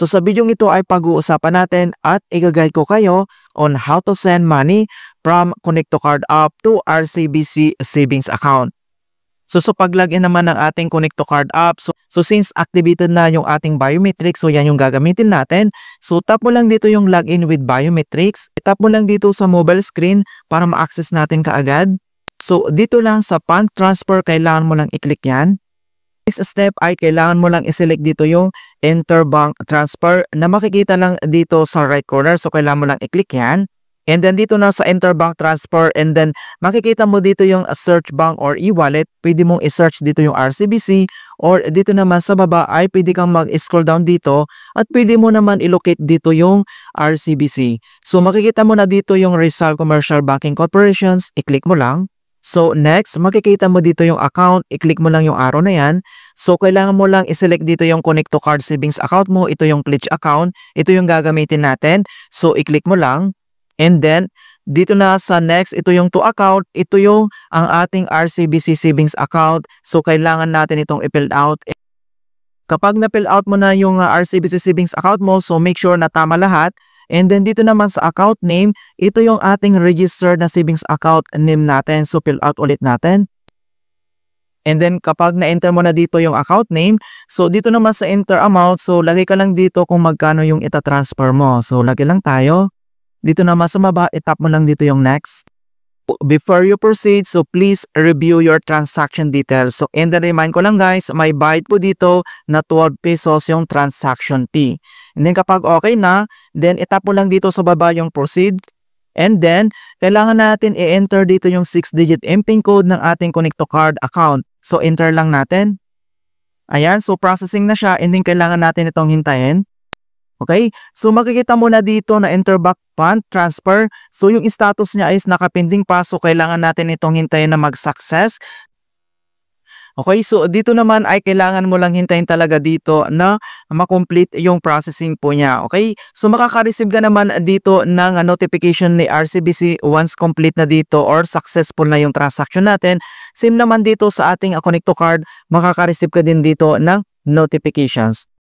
So sa video ito ay pag-uusapan natin at i-guide ko kayo on how to send money from Connect to Card app to RCBC savings account. So pag-login naman ng ating Connect to Card app, so since activated na yung ating biometrics, so yan yung gagamitin natin. So tap mo lang dito yung login with biometrics. Tap mo lang dito sa mobile screen para ma-access natin kaagad. So dito lang sa fund transfer, kailangan mo lang i-click yan. Next step ay kailangan mo lang i-select dito yung enter bank transfer na makikita lang dito sa right corner. So kailangan mo lang i-click yan. And then dito na sa enter bank transfer, and then makikita mo dito yung search bank or e-wallet. Pwede mong i-search dito yung RCBC, or dito naman sa baba ay pwede kang mag-scroll down dito at pwede mo naman i-locate dito yung RCBC. So makikita mo na dito yung Rizal Commercial Banking Corporations, i-click mo lang. So next, makikita mo dito yung account, i-click mo lang yung arrow na yan. So kailangan mo lang i-select dito yung Connect to Card Savings account mo, ito yung pledge account, ito yung gagamitin natin. So i-click mo lang. And then, dito na sa next, ito yung to account, ito yung ang ating RCBC savings account. So, kailangan natin itong i-fill out. Kapag na-fill out mo na yung RCBC savings account mo, so make sure na tama lahat. And then, dito naman sa account name, ito yung ating registered na savings account name natin. So, fill out ulit natin. And then, kapag na-enter mo na dito yung account name, so dito naman sa enter amount, so lagay ka lang dito kung magkano yung ita-transfer mo. So, lagay lang tayo. Dito naman sa baba, itap mo lang dito yung next. Before you proceed, so please review your transaction details. So, and then remind ko lang guys, may bayad po dito na 12 pesos yung transaction fee. And then kapag okay na, then itap mo lang dito sa baba yung proceed. And then, kailangan natin i-enter dito yung 6-digit MPIN code ng ating Connect to Card account. So, enter lang natin. Ayan, so processing na siya, and then kailangan natin itong hintayin. Okay? So makikita mo na dito na enter back fund transfer. So yung status niya is nakapending pa. So kailangan natin itong hintayin na mag-success. Okay? So dito naman ay kailangan mo lang hintayin talaga dito na ma-complete yung processing po niya. Okay? So makaka-receive ka naman dito ng notification ni RCBC once complete na dito or successful na yung transaction natin. Same naman dito sa ating Connect to Card, makaka-receive ka din dito ng notifications.